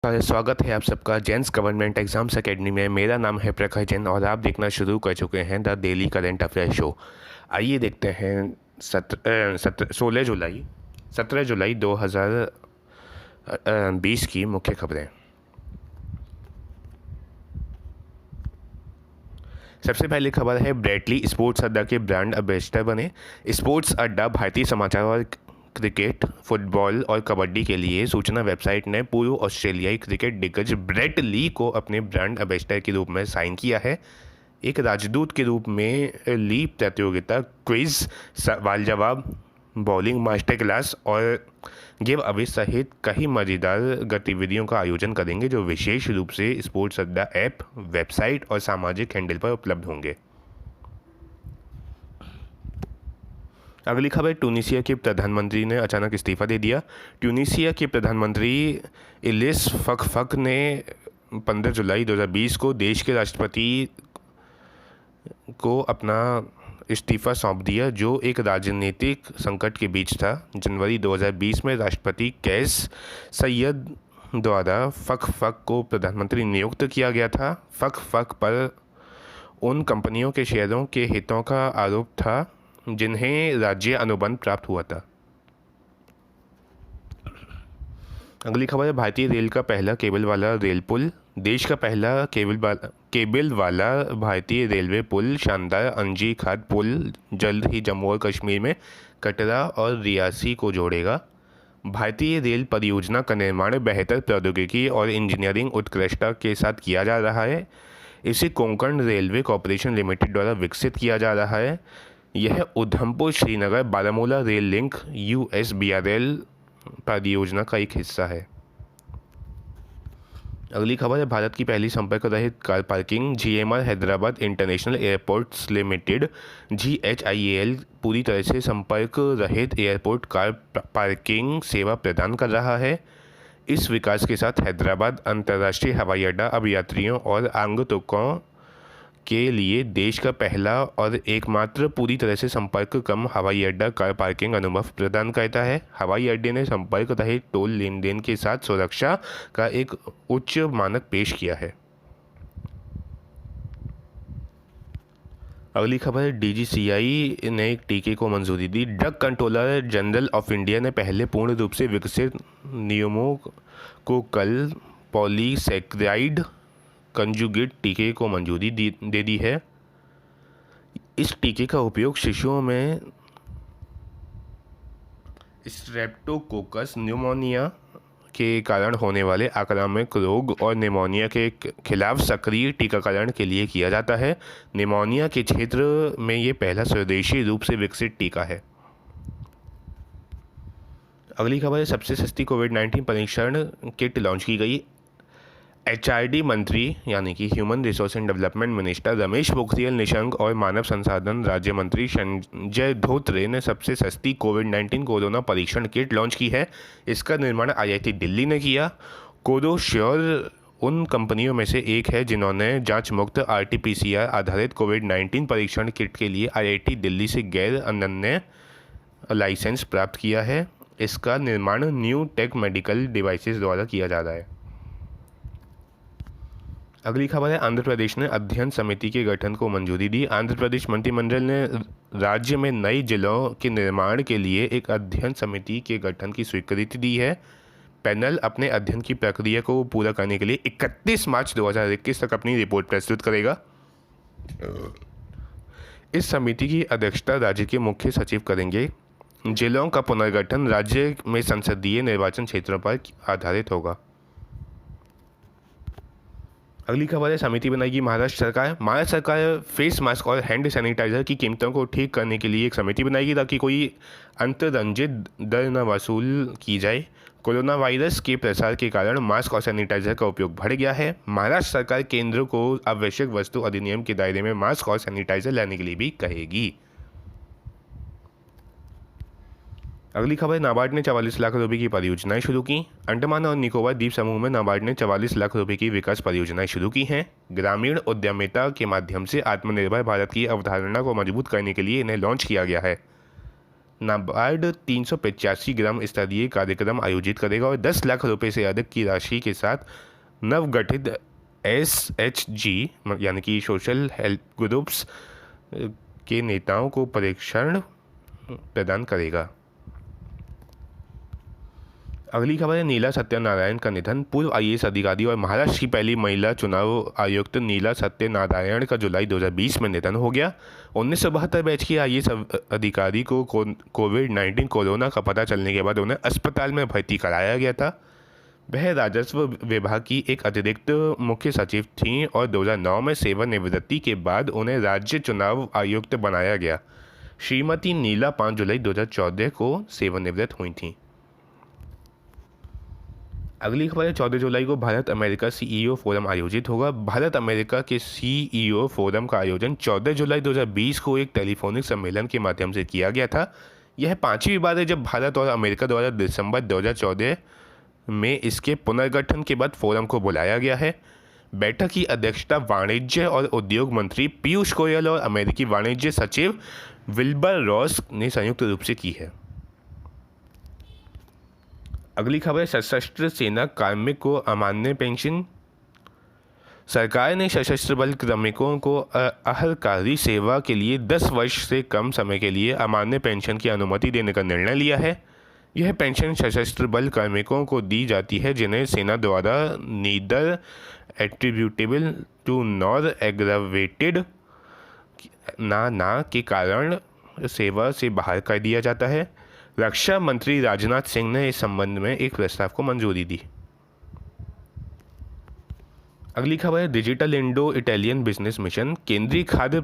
नमस्कार, स्वागत है आप सबका जेन्स गवर्नमेंट एग्जाम्स एकेडमी में। मेरा नाम है प्रखर जैन और आप देखना शुरू कर चुके हैं the daily current affair show. आइए देखते हैं 17 जुलाई 2020 की मुख्य खबरें। सबसे पहली खबर है, ब्रेटली स्पोर्ट्स अड्डा के ब्रांड एम्बेसडर बने। स्पोर्ट्स अड्डा भारतीय समाचार और क्रिकेट, फुटबॉल और कबड्डी के लिए सूचना वेबसाइट ने पूर्व ऑस्ट्रेलियाई क्रिकेट दिग्गज ब्रेट ली को अपने ब्रांड एम्बेसडर के रूप में साइन किया है। एक राजदूत के रूप में ली प्रतियोगिता, क्विज, सवाल जवाब, बॉलिंग मास्टर क्लास और गिव अवे सहित कई मज़ेदार गतिविधियों का आयोजन करेंगे जो विशेष रूप से स्पोर्ट्स अड्डा ऐप, वेबसाइट और सामाजिक हैंडल पर उपलब्ध होंगे। अगली खबर, ट्यूनीशिया के प्रधानमंत्री ने अचानक इस्तीफा दे दिया। ट्यूनीशिया के प्रधानमंत्री इलिस फकफक ने 15 जुलाई 2020 को देश के राष्ट्रपति को अपना इस्तीफा सौंप दिया, जो एक राजनीतिक संकट के बीच था। जनवरी 2020 में राष्ट्रपति कैस सैयद द्वारा फकफक को प्रधानमंत्री नियुक्त किया गया था। फकफक पर उन कंपनियों के शेयरों के हितों का आरोप था जिन्हें राज्य अनुबंध प्राप्त हुआ था। अगली खबर है, भारतीय रेल का पहला केबल वाला रेल पुल। देश का पहला केबल वाला भारतीय रेलवे पुल शानदार अंजी खाद पुल जल्द ही जम्मू और कश्मीर में कटरा और रियासी को जोड़ेगा। भारतीय रेल परियोजना का निर्माण बेहतर प्रौद्योगिकी और इंजीनियरिंग उत्कृष्टता के साथ किया जा रहा है। इसे कोंकण रेलवे कॉरपोरेशन लिमिटेड द्वारा विकसित किया जा रहा है। यह Udhampur Srinagar Baramulla rail link USBRL परियोजना का एक हिस्सा है। अगली खबर है, भारत की पहली संपर्क रहित car parking. GMR Hyderabad international airports limited GHIAL पूरी तरह से संपर्क रहित एयरपोर्ट कार पार्किंग सेवा प्रदान कर रहा है। इस विकास के साथ हैदराबाद अंतर्राष्ट्रीय हवाई अड्डा अब यात्रियों और आगंतुकों के लिए देश का पहला और एकमात्र पूरी तरह से संपर्क कम हवाई अड्डा कार पार्किंग अनुभव प्रदान करता है। हवाई अड्डे ने संपर्क रहित टोल लेन देन के साथ सुरक्षा का एक उच्च मानक पेश किया है। अगली खबर है, DGCI ने एक टीके को मंजूरी दी। Drug Controller General of India ने पहले पूर्ण रूप से विकसित नियमों को कल पॉलीसैकेराइड कंजुगेट टीके को मंजूरी दे दी है। इस टीके का उपयोग शिशुओं में स्ट्रेप्टोकोकस न्यूमोनिया के कारण होने वाले आक्रामक रोग और निमोनिया के खिलाफ सक्रिय टीकाकरण के लिए किया जाता है। निमोनिया के क्षेत्र में ये पहला स्वदेशी रूप से विकसित टीका है। अगली खबर है, सबसे सस्ती कोविड-19 परीक्षण किट लॉन्च की गई। HRD मंत्री यानी कि human resource and development minister Ramesh Pokhriyal Nishank और मानव संसाधन राज्य मंत्री संजय धोत्रे ने सबसे सस्ती कोविड-19 कोरोना परीक्षण किट लॉन्च की है। इसका निर्माण IIT दिल्ली ने किया। कोरोश्योर उन कंपनियों में से एक है जिन्होंने जांच मुक्त RT-PCR आधारित कोविड-19 परीक्षण किट के लिए IIT दिल्ली से गैर अनन्य लाइसेंस प्राप्त किया है। इसका निर्माण न्यू टेक मेडिकल डिवाइसेस द्वारा किया जा रहा है। अगली खबर है, आंध्र प्रदेश ने अध्ययन समिति के गठन को मंजूरी दी। आंध्र प्रदेश मंत्रिमंडल ने राज्य में नए जिलों के निर्माण के लिए एक अध्ययन समिति के गठन की स्वीकृति दी है। पैनल अपने अध्ययन की प्रक्रिया को पूरा करने के लिए 31 मार्च 2021 तक अपनी रिपोर्ट प्रस्तुत करेगा। इस समिति की अध्यक्षता राज्य के मुख्य सचिव करेंगे। जिलों का पुनर्गठन राज्य में संसदीय निर्वाचन क्षेत्रों पर आधारित होगा। अगली खबर है, समिति बनाएगी महाराष्ट्र सरकार। महाराष्ट्र सरकार फेस मास्क और हैंड सैनिटाइजर की कीमतों को ठीक करने के लिए एक समिति बनाएगी ताकि कोई अंतरंजित दर न वसूल की जाए। कोरोना वायरस के प्रसार के कारण मास्क और सैनिटाइजर का उपयोग बढ़ गया है। महाराष्ट्र सरकार केंद्र को आवश्यक वस्तु अधिनियम के दायरे में मास्क और सैनिटाइजर लाने के लिए भी कहेगी। अगली खबर, नाबार्ड ने 44 लाख रुपए की परियोजनाएं शुरू की। अंडमान और निकोबार द्वीप समूह में नाबार्ड ने 44 लाख रुपए की विकास परियोजनाएं शुरू की हैं। ग्रामीण उद्यमिता के माध्यम से आत्मनिर्भर भारत की अवधारणा को मजबूत करने के लिए इन्हें लॉन्च किया गया है। नाबार्ड 385 ग्राम स्तरीय कार्यक्रम आयोजित करेगा और 10 लाख रुपए से अधिक की राशि के साथ नवगठित SHG यानी कि सोशल हेल्प ग्रुप्स के नेताओं को प्रशिक्षण प्रदान करेगा। अगली खबर है नीला सत्यनारायण का निधन। पूर्व IAS अधिकारी और महाराष्ट्र की पहली महिला चुनाव आयुक्त नीला सत्यनारायण का जुलाई 2020 में निधन हो गया। 1972 बैच की IAS अधिकारी को कोविड-19 कोरोना का पता चलने के बाद उन्हें अस्पताल में भर्ती कराया गया था। वह राजस्व विभाग की एक अतिरिक्त मुख्य सचिव थीं और 2009 में सेवानिवृत्ति के बाद उन्हें राज्य चुनाव आयुक्त बनाया गया। श्रीमती नीला 5 जुलाई 2014 को सेवानिवृत्त हुई थीं। अगली खबर है 14 जुलाई को भारत अमेरिका CEO फोरम आयोजित होगा। भारत अमेरिका के CEO फोरम का आयोजन 14 जुलाई 2020 को एक टेलीफोनिक सम्मेलन के माध्यम से किया गया था। यह 5वीं बार है जब भारत और अमेरिका द्वारा दिसंबर 2014 में इसके पुनर्गठन के बाद फोरम को बुलाया गया है। बैठक की अध्यक्षता वाणिज्य और उद्योग मंत्री पीयूष गोयल और अमेरिकी वाणिज्य सचिव विल्बर रॉस ने संयुक्त रूप से की है। अगली खबर है सशस्त्र सेना कार्मिक को अमान्य पेंशन। सरकार ने सशस्त्र बल कार्मिकों को अहलकारी सेवा के लिए 10 वर्ष से कम समय के लिए अमान्य पेंशन की अनुमति देने का निर्णय लिया है। यह पेंशन सशस्त्र बल कार्मिकों को दी जाती है जिन्हें सेना द्वारा neither attributable to nor aggravated ना के कारण सेवा से बाहर कर दिया जाता है। रक्षा मंत्री राजनाथ सिंह ने इस संबंध में एक प्रस्ताव को मंजूरी दी। अगली खबर है digital Indo Italian business mission. केंद्रीय खाद्य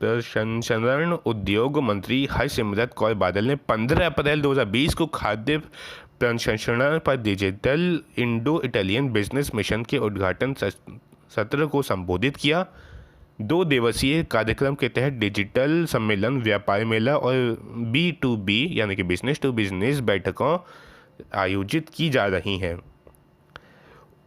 प्रसंस्करण उद्योग मंत्री हरसिमरत कौर बादल ने 15 अप्रैल 2020 को खाद्य प्रसंस्करण पर digital Indo Italian business mission के उद्घाटन सत्र को संबोधित किया। 2 दिवसीय कार्यक्रम के तहत डिजिटल सम्मेलन, व्यापार मेला और B2B यानी कि बिजनेस टू बिजनेस बैठकों आयोजित की जा रही हैं।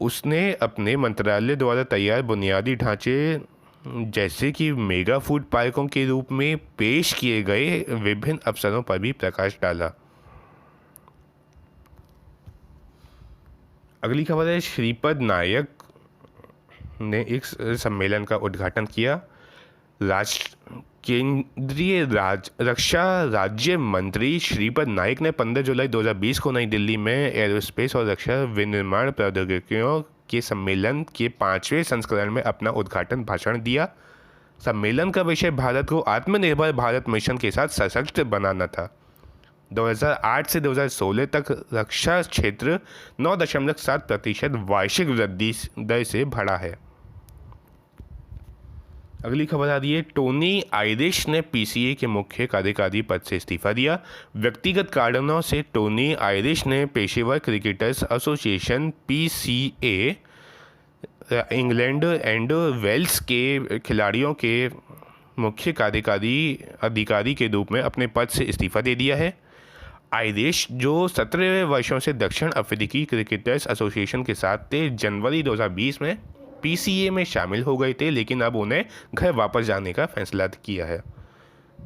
उसने अपने मंत्रालय द्वारा तैयार बुनियादी ढांचे जैसे कि मेगा फूड पार्कों के रूप में पेश किए गए विभिन्न अवसरों पर भी प्रकाश डाला। अगली खबर है श्रीपद नायक ने एक सम्मेलन का उद्घाटन किया। केंद्रीय रक्षा राज्य मंत्री श्रीपद नायक ने 15 जुलाई 2020 को नई दिल्ली में एरोस्पेस और रक्षा विनिर्माण प्रौद्योगिकियों के सम्मेलन के 5वें संस्करण में अपना उद्घाटन भाषण दिया। सम्मेलन का विषय भारत को आत्मनिर्भर भारत मिशन के साथ सशक्त बनाना था। 2008 से 2016 तक रक्षा क्षेत्र 9.7% वार्षिक वृद्धि दर से बढ़ा है। अगली खबर आ रही है टोनी आयरिश ने PCA के मुख्य कार्यकारी पद से इस्तीफा दिया। व्यक्तिगत कारणों से टोनी आयरिश ने पेशेवर cricketers association PCA England and Wales के खिलाड़ियों के मुख्य कार्यकारी अधिकारी के रूप में अपने पद से इस्तीफा दे दिया है। आयरिश जो 17 वर्षों से दक्षिण अफ्रीकी क्रिकेटर्स एसोसिएशन के साथ थे, जनवरी 2020 में PCA में शामिल हो गए थे, लेकिन अब उन्हें घर वापस जाने का फैसला किया है।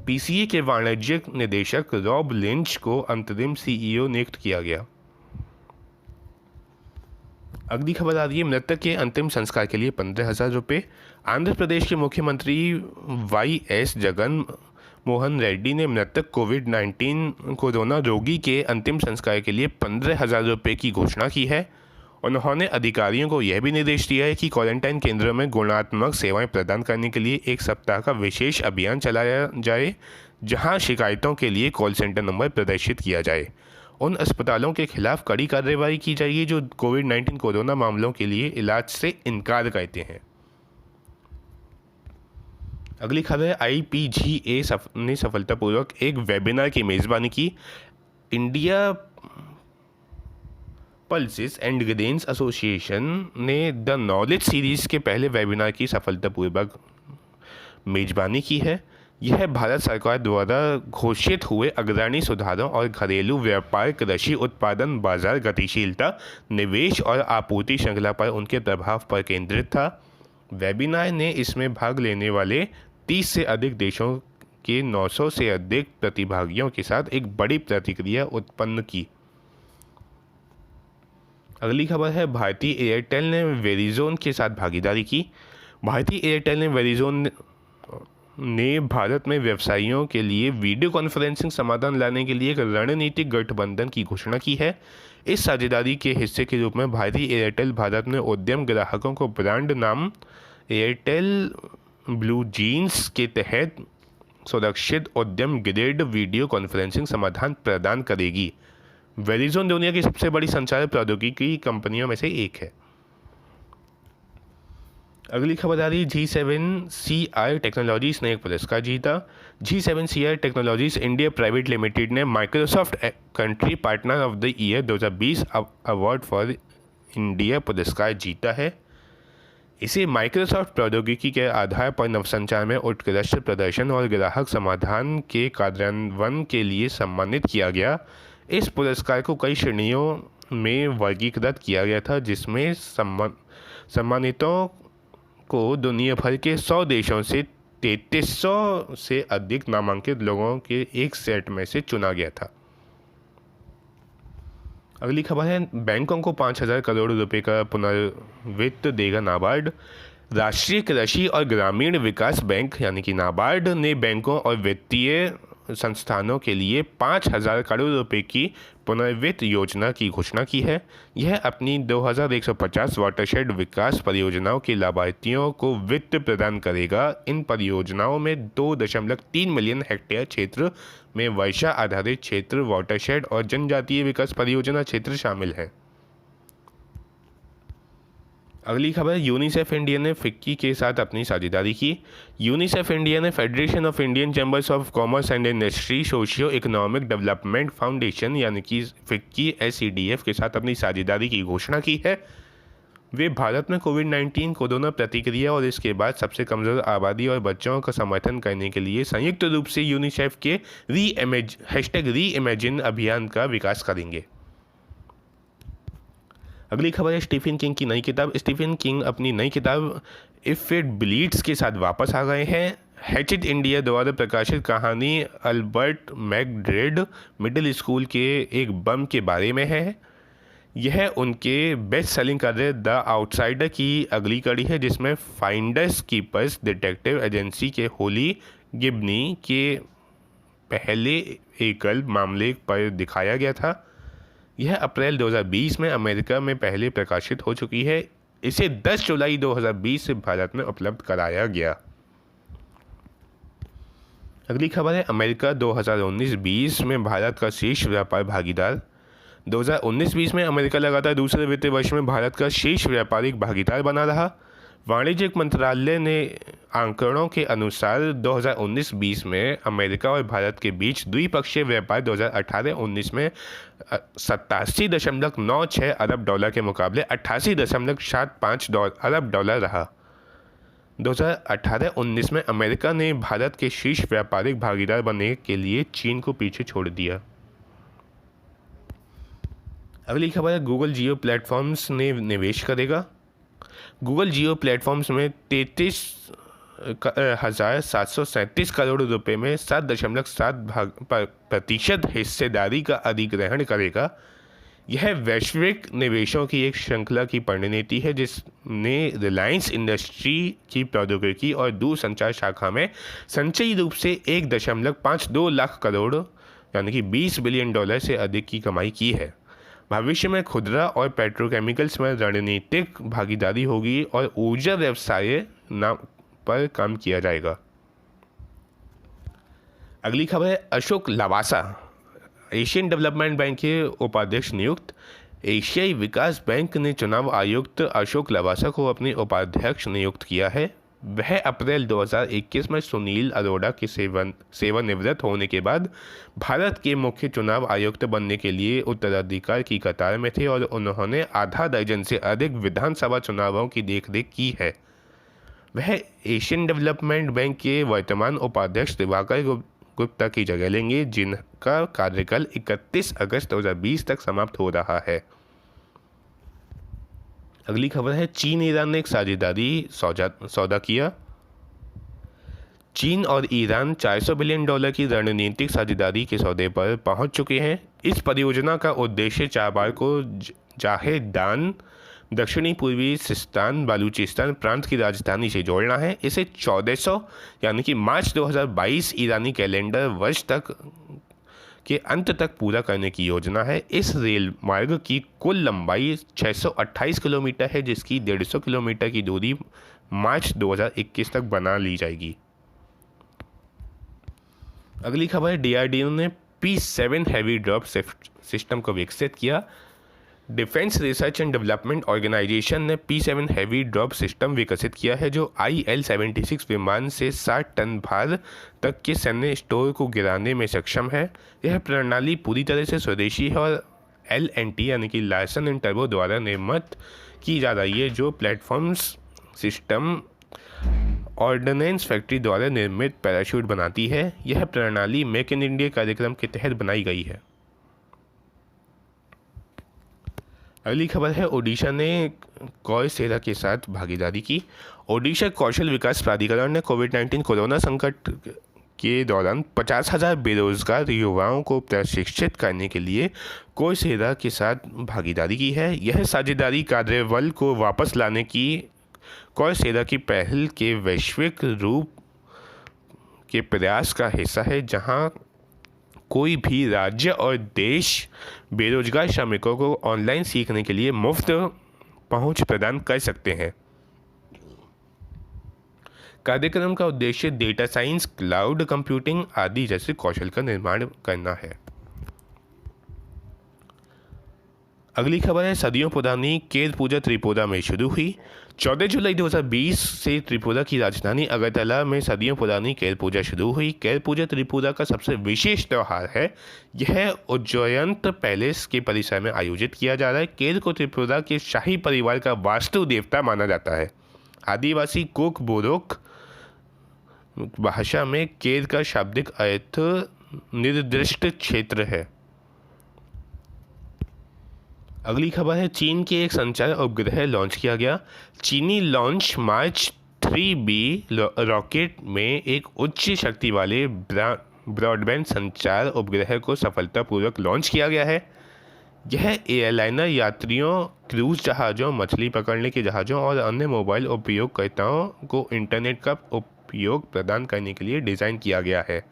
PCA के वाणिज्यिक निदेशक रॉब लिंच को अंतरिम CEO नियुक्त किया गया। अगली खबर आ रही है मृतक के अंतिम संस्कार के लिए 15,000 रुपये। आंध्र प्रदेश के मुख्यमंत्री YS जगन मोहन रेड्डी ने मृतक कोविड-19 कोरोना रोगी के अंतिम संस्कार के लिए 15,000 रुपये की घोषणा की है। उन्होंने अधिकारियों को यह भी निर्देश दिया है कि क्वारंटाइन केंद्रों में गुणात्मक सेवाएं प्रदान करने के लिए 1 सप्ताह का विशेष अभियान चलाया जाए, जहां शिकायतों के लिए कॉल सेंटर नंबर प्रदर्शित किया जाए। उन अस्पतालों के खिलाफ कड़ी कार्रवाई की जाएगी जो कोविड-19 कोरोना मामलों के लिए इलाज से इनकार करते हैं। अगली खबर IPGA ने सफलतापूर्वक एक वेबिनार की मेज़बानी की। India pulses and grains association ने द नॉलेज सीरीज़ के पहले वेबिनार की सफलतापूर्वक मेजबानी की है। यह भारत सरकार द्वारा घोषित हुए अग्रणी सुधारों और घरेलू व्यापार, कृषि उत्पादन, बाजार गतिशीलता, निवेश और आपूर्ति श्रृंखला पर उनके प्रभाव पर केंद्रित था। वेबिनार ने इसमें भाग लेने वाले 30 से अधिक देशों के 900 से अधिक प्रतिभागियों के साथ एक बड़ी प्रतिक्रिया उत्पन्न की। अगली खबर है, भारतीय एयरटेल ने वेरिजोन के साथ भागीदारी की। भारतीय एयरटेल ने वेरिजोन ने भारत में व्यवसायियों के लिए वीडियो कॉन्फ्रेंसिंग समाधान लाने के लिए एक रणनीतिक गठबंधन की घोषणा की है। इस साझेदारी के हिस्से के रूप में भारतीय एयरटेल भारत में उद्यम ग्राहकों को ब्रांड नाम एयरटेल ब्लू जीन्स के तहत सुरक्षित उद्यम ग्रेड वीडियो कॉन्फ्रेंसिंग समाधान प्रदान करेगी। वेरिजोन दुनिया की सबसे बड़ी संचार प्रौद्योगिकी कंपनियों में से एक है। अगली खबर आ रही, G7CR टेक्नोलॉजीज ने एक पुरस्कार जीता। G7CR Technologies India Private Limited ने Microsoft Country Partner of the Year 2020 Award for India पुरस्कार जीता है। इसे माइक्रोसॉफ्ट प्रौद्योगिकी के आधार पर नवसंचार में उत्कृष्ट प्रदर्शन और ग्राहक समाधान के कार्यान्वयन के लिए सम्मानित किया गया। इस पुरस्कार को कई श्रेणियों में वर्गीकृत किया गया था, जिसमें सम्मानितों को दुनिया भर के 100 देशों से 3300 से अधिक नामांकित लोगों के एक सेट में से चुना गया था। अगली खबर है, बैंकों को 5000 करोड़ रुपए का पुनर्वित्त देगा नाबार्ड। राष्ट्रीय कृषि और ग्रामीण विकास बैंक यानी कि नाबार्ड ने बैंकों और वित्तीय संस्थानों के लिए 5000 करोड़ रुपए की पुनर्वित्त योजना की घोषणा की है। यह अपनी 2150 वाटरशेड विकास परियोजनाओं के लाभार्थियों को वित्त प्रदान करेगा। इन परियोजनाओं में 2.3 मिलियन हेक्टेयर क्षेत्र में वर्षा आधारित क्षेत्र, वाटरशेड और जनजातीय विकास परियोजना क्षेत्र शामिल हैं। अगली खबर, यूनिसेफ इंडिया ने फिक्की के साथ अपनी साझेदारी की। यूनिसेफ इंडिया ने federation of Indian chambers of commerce and industry socio economic development foundation यानी कि फिक्की SEDF के साथ अपनी साझेदारी की घोषणा की है। वे भारत में कोविड-19 कोरोना प्रतिक्रिया और इसके बाद सबसे कमज़ोर आबादी और बच्चों का समर्थन करने के लिए संयुक्त रूप से यूनिसेफ के #रीइमेजिन अभियान का विकास करेंगे। अगली खबर है, स्टीफन किंग की नई किताब। स्टीफन किंग अपनी नई किताब इफ इट ब्लीड्स के साथ वापस आ गए हैं। हैचेट इंडिया द्वारा प्रकाशित कहानी अल्बर्ट मैकडर्ड मिडिल स्कूल के एक बम के बारे में है। यह उनके बेस्ट सेलिंग कार्य द आउटसाइडर की अगली कड़ी है, जिसमें फाइंडर्स कीपर्स डिटेक्टिव एजेंसी के होली गिबनी के पहले एकल मामले पर दिखाया गया था। यह अप्रैल 2020 में अमेरिका में पहले प्रकाशित हो चुकी है। इसे 10 जुलाई 2020 से भारत में उपलब्ध कराया गया। अगली खबर है, अमेरिका 2019-20 में भारत का शीर्ष व्यापार भागीदार। 2019-20 में अमेरिका लगातार दूसरे वित्तीय वर्ष में भारत का शीर्ष व्यापारिक भागीदार बना रहा। वाणिज्यिक मंत्रालय ने आंकड़ों के अनुसार 2019-20 में अमेरिका और भारत के बीच द्विपक्षीय व्यापार 2018-19 में 87.96 अरब डॉलर के मुकाबले 88.75 अरब डॉलर रहा। 2018-19 में अमेरिका ने भारत के शीर्ष व्यापारिक भागीदार बनने के लिए चीन को पीछे छोड़ दिया। अगली खबर है, गूगल जियो प्लेटफॉर्म्स ने निवेश करेगा। गूगल जियो प्लेटफॉर्म्स में 33,737 करोड़ रुपए में 7.7% हिस्सेदारी का अधिग्रहण करेगा। यह वैश्विक निवेशों की एक श्रृंखला की परिणति है, जिसने रिलायंस इंडस्ट्री की प्रौद्योगिकी और दूरसंचार शाखा में संचयी रूप से 1.52 लाख करोड़ यानी कि $20 बिलियन से अधिक की कमाई की है। भविष्य में खुदरा और पेट्रोकेमिकल्स में रणनीतिक भागीदारी होगी और ऊर्जा व्यवसाय पर काम किया जाएगा। अगली खबर है, Ashok Lavasa Asian development bank के उपाध्यक्ष नियुक्त। एशियाई विकास बैंक ने चुनाव आयुक्त अशोक लवासा को अपने उपाध्यक्ष नियुक्त किया है। वह अप्रैल 2021 में सुनील अरोड़ा के सेवानिवृत्त होने के बाद भारत के मुख्य चुनाव आयुक्त बनने के लिए उत्तराधिकार की कतार में थे और उन्होंने आधा दर्जन से अधिक विधानसभा चुनावों की देखरेख की है। वह एशियन डेवलपमेंट बैंक के वर्तमान उपाध्यक्ष दिवाकर गुप्ता की जगह लेंगे, जिनका कार्यकाल 31 अगस्त 2020 तक समाप्त हो रहा है। अगली खबर है, चीन ईरान ने एक साझेदारी सौदा किया। चीन और ईरान $400 बिलियन की रणनीतिक साझेदारी के सौदे पर पहुंच चुके हैं। इस परियोजना का उद्देश्य चाबार को जाहेदान दक्षिणी पूर्वी सिस्तान बलूचिस्तान प्रांत की राजधानी से जोड़ना है। इसे 1400 यानी कि मार्च 2022 ईरानी कैलेंडर वर्ष तक के अंत तक पूरा करने की योजना है। इस रेल मार्ग की कुल लंबाई 628 किलोमीटर है, जिसकी 150 किलोमीटर की दूरी मार्च 2021 तक बना ली जाएगी। अगली खबर है, DRDO ने P7 हैवी ड्रॉप सिस्टम को विकसित किया। Defence research and development organisation ने P7 हैवी ड्रॉप सिस्टम विकसित किया है, जो IL-76 विमान से 60 टन भार तक के सैन्य स्टोर को गिराने में सक्षम है। यह प्रणाली पूरी तरह से स्वदेशी है और LNT यानी कि लार्सन एंड टर्बो द्वारा निर्मित की जा रही है, जो प्लेटफॉर्म्स सिस्टम ऑर्डिनेंस फैक्ट्री द्वारा निर्मित पैराशूट बनाती है। यह प्रणाली मेक इन इंडिया कार्यक्रम के तहत बनाई गई है। अगली खबर है, ओडिशा ने कौशेरा के साथ भागीदारी की। ओडिशा कौशल विकास प्राधिकरण ने कोविड-19 कोरोना संकट के दौरान 50,000 बेरोजगार युवाओं को प्रशिक्षित करने के लिए कौशेरा के साथ भागीदारी की है। यह साझेदारी कार्यबल को वापस लाने की कौशेरा की पहल के वैश्विक रूप के प्रयास का हिस्सा है, जहां कोई भी राज्य और देश बेरोजगार श्रमिकों को ऑनलाइन सीखने के लिए मुफ्त पहुंच प्रदान कर सकते हैं। कार्यक्रम का उद्देश्य डेटा साइंस, क्लाउड कंप्यूटिंग आदि जैसे कौशल का निर्माण करना है। अगली खबर है, सदियों पुरानी केर पूजा त्रिपुरा में शुरू हुई। 14 जुलाई 2020 से त्रिपुरा की राजधानी अगरतला में सदियों पुरानी केर पूजा शुरू हुई। केर पूजा त्रिपुरा का सबसे विशेष त्यौहार है। यह उज्जयंत पैलेस के परिसर में आयोजित किया जा रहा है। केर को त्रिपुरा के शाही परिवार का वास्तु देवता माना जाता है। आदिवासी कुक बोरोक भाषा में केर का शाब्दिक अर्थ निर्दिष्ट क्षेत्र है। अगली खबर है, चीन के एक संचार उपग्रह लॉन्च किया गया। चीनी लॉन्च मार्च 3B रॉकेट में एक उच्च शक्ति वाले ब्रॉडबैंड संचार उपग्रह को सफलतापूर्वक लॉन्च किया गया है। यह एयरलाइनर यात्रियों, क्रूज जहाज़ों, मछली पकड़ने के जहाज़ों और अन्य मोबाइल उपयोगकर्ताओं को इंटरनेट का उपयोग प्रदान करने के लिए डिज़ाइन किया गया है।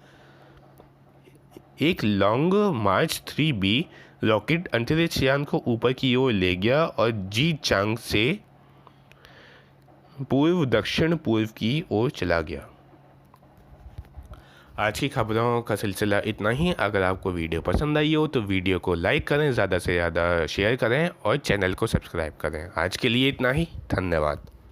एक लॉन्ग मार्च 3B रॉकेट अंतरिक्ष यान को ऊपर की ओर ले गया और जी चांग से पूर्व दक्षिण पूर्व की ओर चला गया। आज की खबरों का सिलसिला इतना ही। अगर आपको वीडियो पसंद आई हो तो वीडियो को लाइक करें, ज़्यादा से ज़्यादा शेयर करें और चैनल को सब्सक्राइब करें। आज के लिए इतना ही। धन्यवाद।